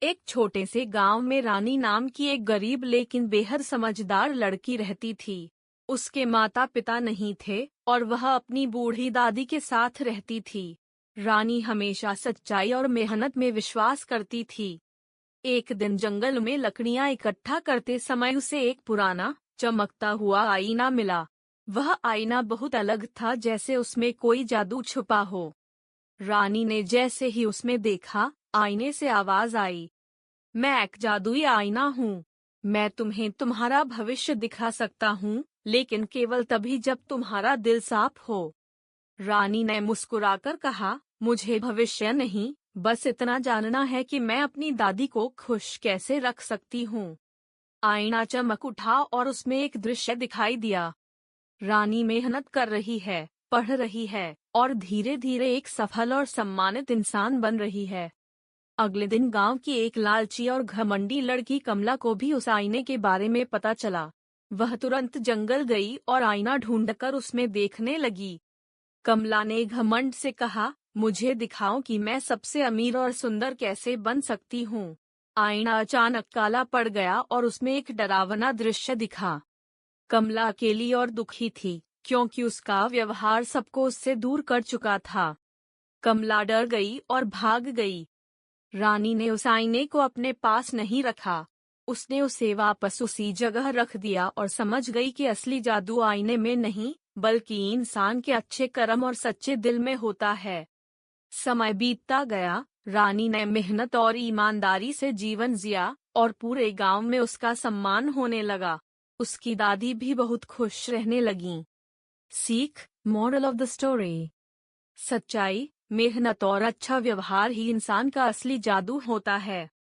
एक छोटे से गांव में रानी नाम की एक गरीब लेकिन बेहद समझदार लड़की रहती थी। उसके माता पिता नहीं थे और वह अपनी बूढ़ी दादी के साथ रहती थी। रानी हमेशा सच्चाई और मेहनत में विश्वास करती थी। एक दिन जंगल में लकड़ियां इकट्ठा करते समय उसे एक पुराना, चमकता हुआ आईना मिला। वह आईना बहुत अलग था, जैसे उसमें कोई जादू छुपा हो। रानी ने जैसे ही उसमें देखा, आईने से आवाज आई, मैं एक जादुई आईना हूँ। मैं तुम्हें तुम्हारा भविष्य दिखा सकता हूँ, लेकिन केवल तभी जब तुम्हारा दिल साफ हो। रानी ने मुस्कुराकर कहा, मुझे भविष्य नहीं, बस इतना जानना है कि मैं अपनी दादी को खुश कैसे रख सकती हूँ। आईना चमक उठा और उसमें एक दृश्य दिखाई दिया। रानी मेहनत कर रही है, पढ़ रही है और धीरे धीरे एक सफल और सम्मानित इंसान बन रही है। अगले दिन गांव की एक लालची और घमंडी लड़की कमला को भी उस आईने के बारे में पता चला। वह तुरंत जंगल गई और आईना ढूंढकर उसमें देखने लगी। कमला ने घमंड से कहा, मुझे दिखाओ कि मैं सबसे अमीर और सुंदर कैसे बन सकती हूँ। आईना अचानक काला पड़ गया और उसमें एक डरावना दृश्य दिखा। कमला अकेली और दुखी थी, क्योंकि उसका व्यवहार सबको उससे दूर कर चुका था। कमला डर गई और भाग गई। रानी ने उस आईने को अपने पास नहीं रखा। उसने उसे वापस उसी जगह रख दिया और समझ गई कि असली जादू आईने में नहीं, बल्कि इंसान के अच्छे कर्म और सच्चे दिल में होता है। समय बीतता गया, रानी ने मेहनत और ईमानदारी से जीवन जिया और पूरे गांव में उसका सम्मान होने लगा। उसकी दादी भी बहुत खुश रहने लगीं। सीख, मॉरल ऑफ द स्टोरी। सच्चाई, मेहनत और अच्छा व्यवहार ही इंसान का असली जादू होता है।